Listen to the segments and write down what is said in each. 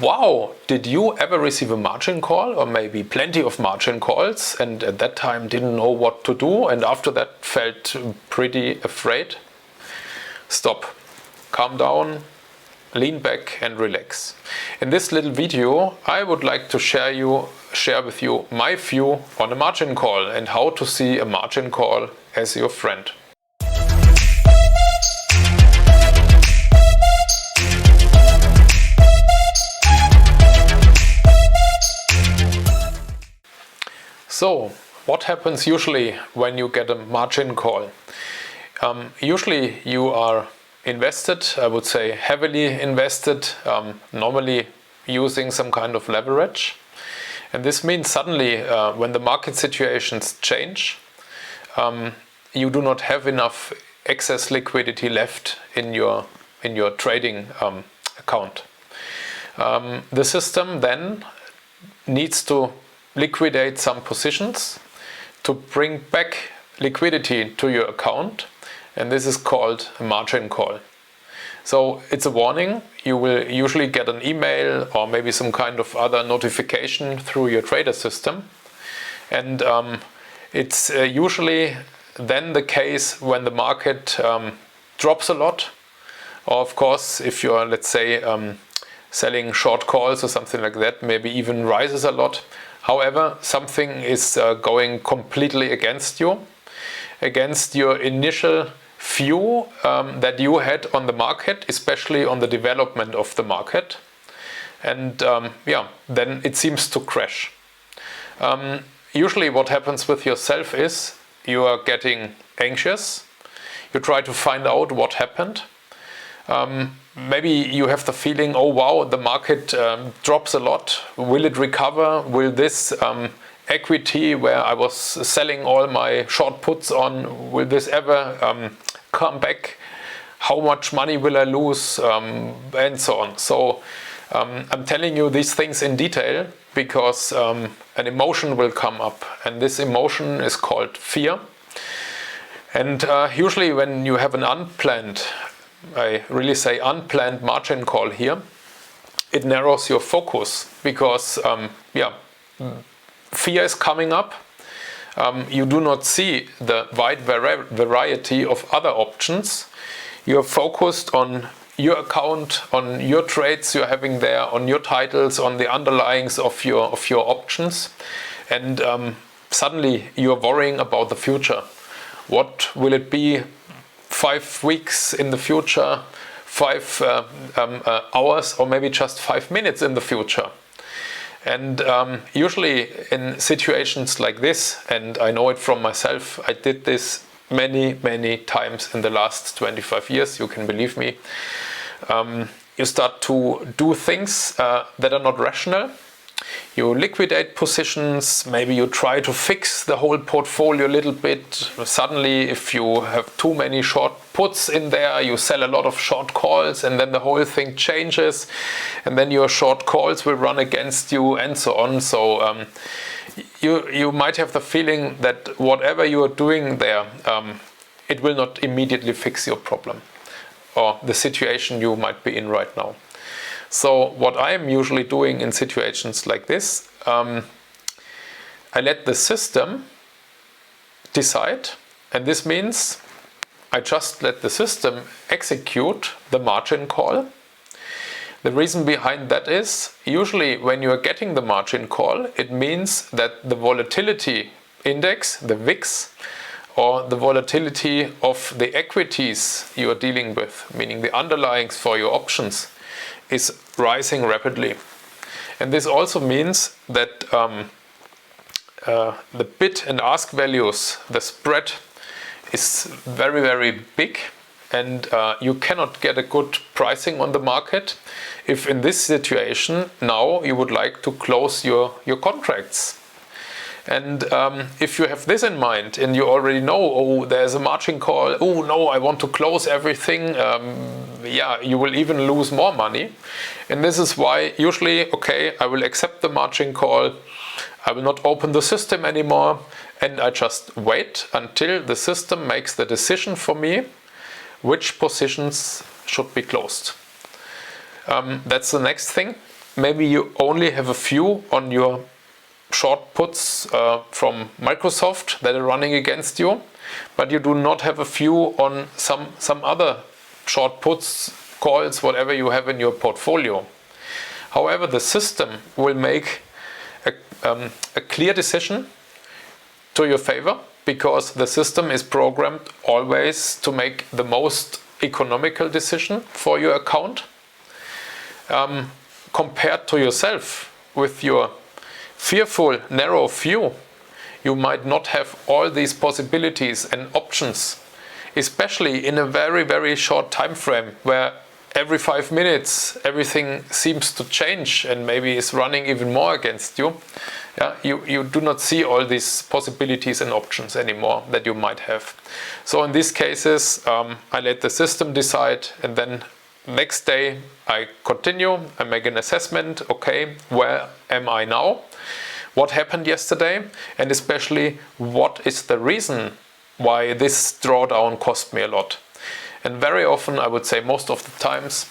Wow, did you ever receive a margin call or maybe plenty of margin calls and at that time didn't know what to do and after that felt pretty afraid? Stop, calm down, lean back and relax. In this little video I would like to share with you my view on a margin call and how to see a margin call as your friend. So, what happens usually when you get a margin call? Usually you are invested, I would say heavily invested, normally using some kind of leverage. And this means suddenly when the market situations change, you do not have enough excess liquidity left in your trading account. The system then needs to liquidate some positions to bring back liquidity to your account, and this is called a margin call. So it's a warning. You will usually get an email or maybe some kind of other notification through your trader system, and it's usually then the case when the market drops a lot, or of course if you're, let's say, selling short calls or something like that, maybe even rises a lot. However, something is going completely against you, against your initial view that you had on the market, especially on the development of the market. And then it seems to crash. Usually what happens with yourself is you are getting anxious. You try to find out what happened. Maybe you have the feeling, oh wow, the market drops a lot. Will it recover? Will this equity where I was selling all my short puts on, will this ever come back? How much money will I lose? And so on. So I'm telling you these things in detail because an emotion will come up, and this emotion is called fear. And usually when you have an unplanned, I really say unplanned margin call here, it narrows your focus because fear is coming up. You do not see the wide variety of other options. You're focused on your account, on your trades you're having there, on your titles, on the underlyings of your options, and suddenly you're worrying about the future. What will it be 5 weeks in the future, 5 hours, or maybe just 5 minutes in the future? And usually in situations like this, and I know it from myself, I did this many times in the last 25 years, you can believe me, you start to do things that are not rational. You liquidate positions, maybe you try to fix the whole portfolio a little bit. Suddenly, if you have too many short puts in there, you sell a lot of short calls, and then the whole thing changes, and then your short calls will run against you, and so on. So you might have the feeling that whatever you are doing there, it will not immediately fix your problem or the situation you might be in right now. So what I am usually doing in situations like this, I let the system decide, and this means I just let the system execute the margin call. The reason behind that is, usually when you are getting the margin call, it means that the volatility index, the VIX, or the volatility of the equities you are dealing with, meaning the underlyings for your options, is rising rapidly. And this also means that the bid and ask values, the spread, is very big, and you cannot get a good pricing on the market if in this situation now you would like to close your contracts. And if you have this in mind and you already know, oh, there's a margin call, oh no, I want to close everything, you will even lose more money. And this is why usually, okay, I will accept the margin call, I will not open the system anymore, and I just wait until the system makes the decision for me which positions should be closed. That's the next thing. maybe you only have a few on your short puts from Microsoft that are running against you, but you do not have a few on some other short puts, calls, whatever you have in your portfolio. However, the system will make a clear decision to your favor, because the system is programmed always to make the most economical decision for your account. Compared to yourself with your fearful, narrow view, you might not have all these possibilities and options, especially in a very, very short time frame where every 5 minutes everything seems to change and maybe is running even more against you. Yeah, you do not see all these possibilities and options anymore that you might have. So in these cases, I let the system decide, and then next day I continue, I make an assessment. Okay, where am I now? What happened yesterday? And especially, what is the reason why this drawdown cost me a lot? And very often, I would say most of the times,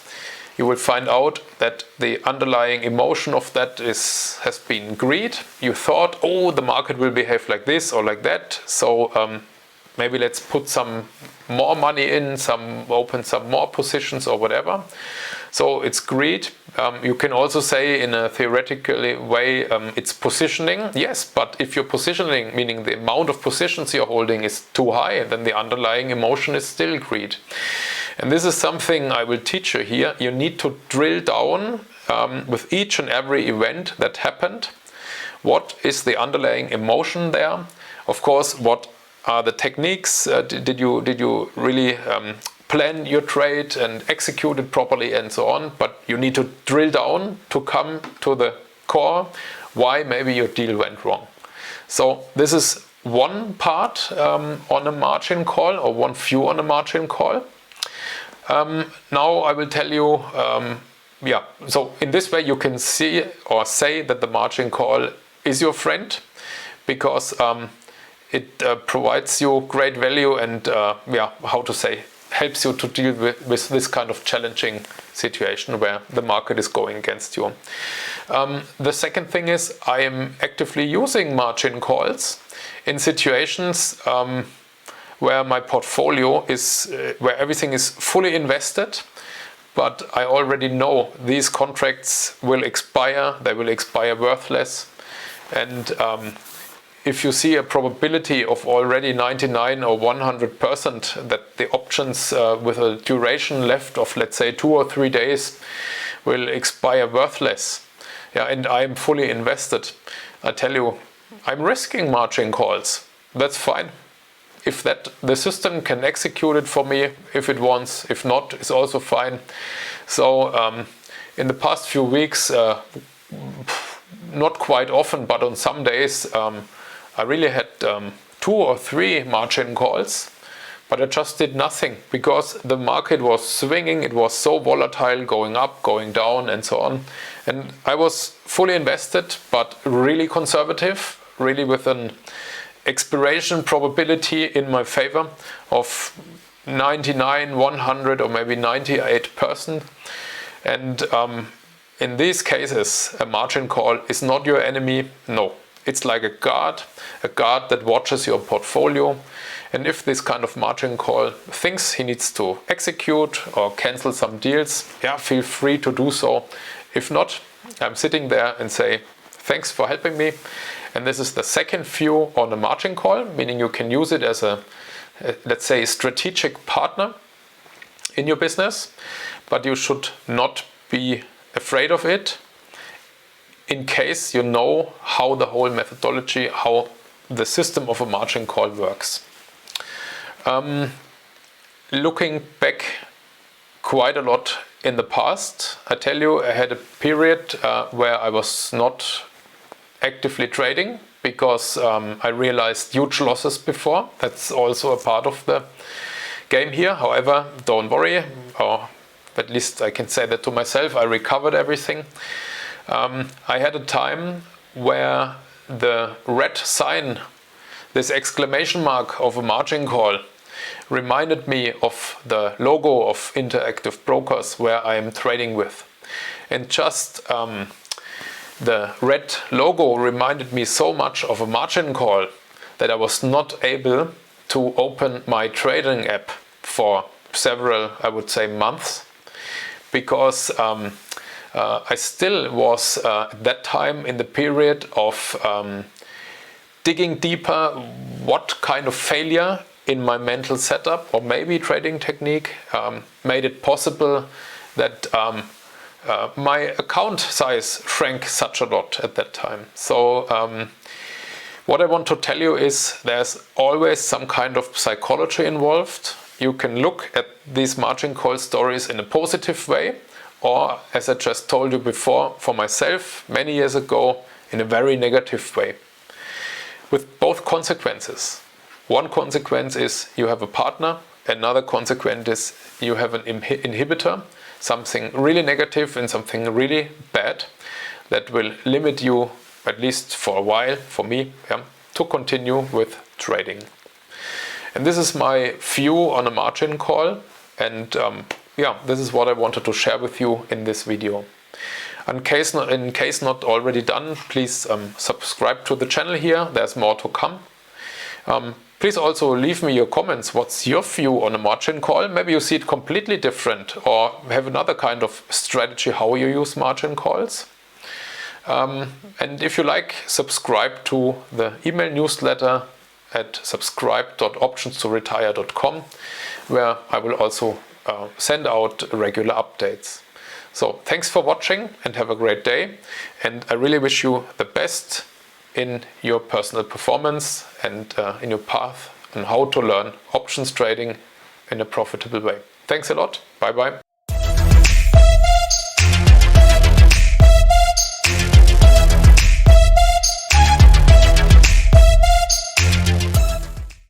you will find out that the underlying emotion of that has been greed. You thought, oh, the market will behave like this or like that, so maybe let's put some more money in, open some more positions or whatever. So it's greed. You can also say in a theoretical way, it's positioning. Yes, but if your positioning, meaning the amount of positions you're holding, is too high, then the underlying emotion is still greed. And this is something I will teach you here. You need to drill down with each and every event that happened. What is the underlying emotion there? Of course, what are the techniques? Did you really plan your trade and execute it properly and so on? But you need to drill down to come to the core why maybe your deal went wrong. So this is one part on a margin call, or one view on a margin call. Now I will tell you, so in this way you can see or say that the margin call is your friend, because it provides you great value and helps you to deal with this kind of challenging situation where the market is going against you. The second thing is, I am actively using margin calls in situations where my portfolio is, where everything is fully invested, but I already know these contracts will expire, they will expire worthless. And if you see a probability of already 99 or 100% that the options with a duration left of, let's say, 2 or 3 days will expire worthless, and I'm fully invested, I tell you, I'm risking margin calls. That's fine. If the system can execute it for me if it wants, if not, it's also fine. So in the past few weeks, not quite often, but on some days, I really had 2 or 3 margin calls, but I just did nothing because the market was swinging. It was so volatile, going up, going down, and so on. And I was fully invested, but really conservative, really with an expiration probability in my favor of 99, 100, or maybe 98%. And in these cases, a margin call is not your enemy. No, it's like a guard that watches your portfolio. And if this kind of margin call thinks he needs to execute or cancel some deals, feel free to do so. If not, I'm sitting there and say, thanks for helping me. And this is the second view on a margin call, meaning you can use it as a, let's say, strategic partner in your business, but you should not be afraid of it in case you know how the whole methodology, how the system of a margin call works. Looking back quite a lot in the past, I tell you, I had a period where I was not actively trading because I realized huge losses before. That's also a part of the game here. However, don't worry, or at least I can say that to myself, I recovered everything. I had a time where the red sign, this exclamation mark of a margin call, reminded me of the logo of Interactive Brokers where I am trading with. and just the red logo reminded me so much of a margin call that I was not able to open my trading app for several, I would say, months, because I still was at that time in the period of digging deeper what kind of failure in my mental setup or maybe trading technique made it possible that my account size shrank such a lot at that time. So what I want to tell you is there's always some kind of psychology involved. You can look at these margin call stories in a positive way, or, as I just told you before, for myself many years ago, in a very negative way, with both consequences. One consequence is you have a partner, another consequence is you have an inhibitor, something really negative and something really bad that will limit you, at least for a while, for me, to continue with trading. And this is my view on a margin call, and this is what I wanted to share with you in this video. In case not already done, please subscribe to the channel here, there's more to come. Please also leave me your comments. What's your view on a margin call? Maybe you see it completely different or have another kind of strategy how you use margin calls. And if you like, subscribe to the email newsletter at subscribe.optionstoretire.com, where I will also send out regular updates. So thanks for watching and have a great day, and I really wish you the best in your personal performance and in your path on how to learn options trading in a profitable way. Thanks a lot. Bye bye.